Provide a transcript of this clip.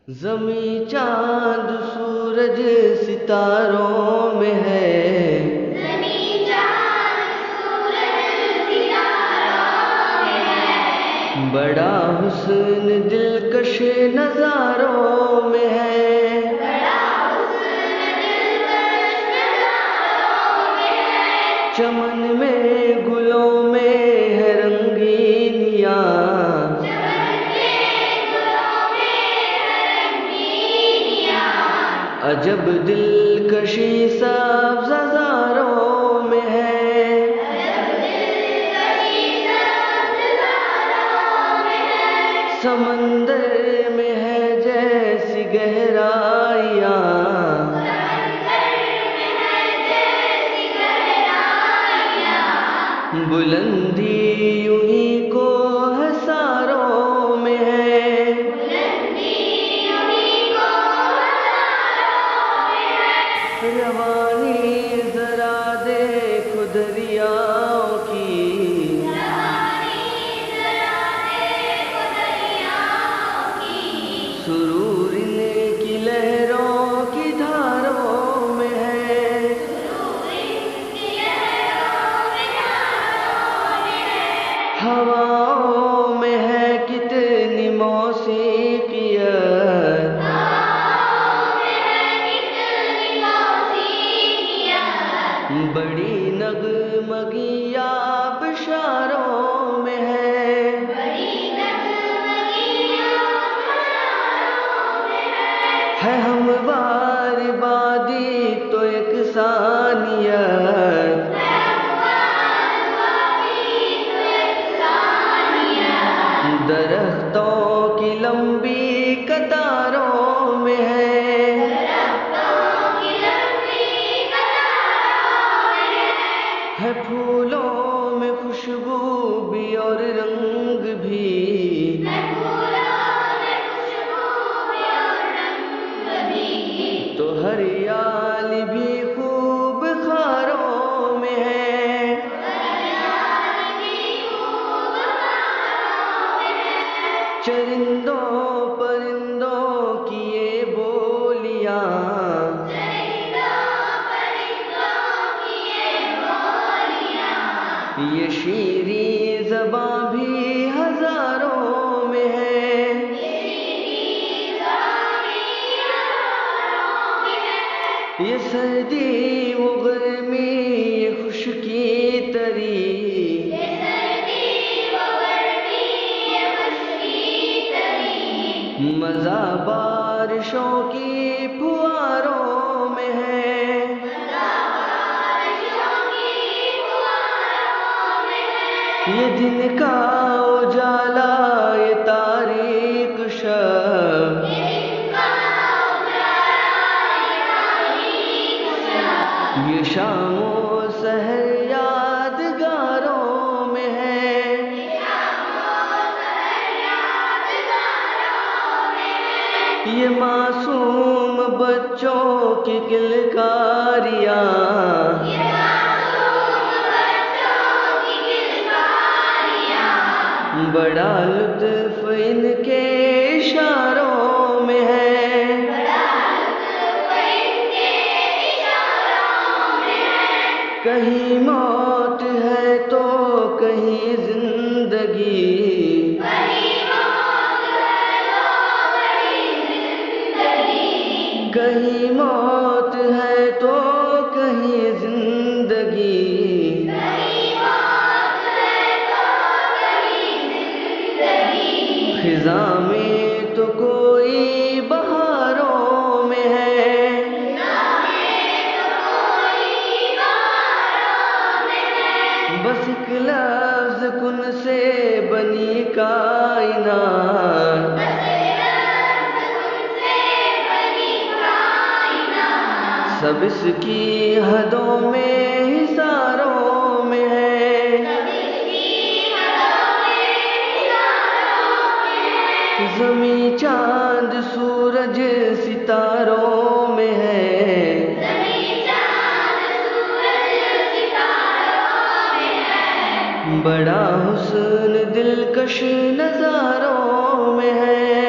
ज़मीं चाँद सूरज सितारों में है। ज़मीं चाँद सूरज सितारों में है। बड़ा हुस्न दिलकश नज़ारों में है। बड़ा हुस्न दिलकश नज़ारों में है। चमन में गुलों में है रंगीनियाँ। अजब दिलकशी सब्ज़ हज़ारों में है। अजब दिलकशी सब्ज़ हज़ारों में है। समंदर में है जैसी गहराइयाँ। समंदर में है जैसी गहराइयाँ। बुलंदी यूं ही को हसारों में है। बुलंदी यूं ही को हज़ारों में है। रवानी जरा देखो दरियाओं की। रवानी ज़रा देखो दरियाओं की। सुरूर इनकी लहरों की धारों में है। सुरूर इनकी लहरों में धारों में है। हवाओं में है कितनी मौसीकियत। हवाओं में है कितनी मौसीकियत। बड़ी नगमगी आबशारों में है। बड़ी नगमगी आबशारों में है। हमवार वादी तो एक सानियत। है हमवार वादी तो एक सानियत। दरख्तों की लंबी कतारों में है। दरख्तों की लंबी कतारों में है। फूलों में खुशबू भी और रंग भी। है फूलों में खुशबू भी और रंग भी। तो हरियाली भी खूब खारों में है। हरियाली भी खूब खारों में है। चरिंदों परिंदों की ये बोलियां। चरिंदों परिंदों की ये बोलियां। ये शीरीं ज़बां भी हज़ारों में है। ये शीरीं ज़बां भी हज़ारों में है। ये सर्दी वो गर्मी ये खुशकी तरी। ये सर्दी वो गर्मी ये खुशकी तरी। मज़ा बारिशों की फुहारों में है। मज़ा बारिशों की फुहारों में है। ये दिन का उजाला ये तारीक शब। ये दिन का उजाला ये तारीक शब। ये शामों सहर यादगारों में है। ये शामों सहर यादगारों में है। ये मासूम बच्चों की किलकारियाँ। ये मासूम बच्चों की किलकारियाँ। बड़ा लुत्फ इनके इशारों में है। बड़ा लुत्फ इनके इशारों में है। कहीं मौत है तो कहीं जिंदगी। कहीं मौत है तो कहीं जिंदगी। कहीं मौत है तो कहीं जिंदगी। कहीं मौत है तो कहीं जिंदगी। खिज़ा में तो कोई बहारों में है। ज़ाहिर तो कोई बहारों में है। बस एक लफ्ज़ कुन से बनी कायनात। बस एक लफ्ज़ तुमसे बनी कायनात। सब इसकी हदों में हिसारों में है। सब इसकी हदों में इशारों में है। ज़मीं चाँद सूरज सितारों में है। ज़मीं चाँद सूरज सितारों में है। बड़ा हुस्न दिलकश नज़ारों में है।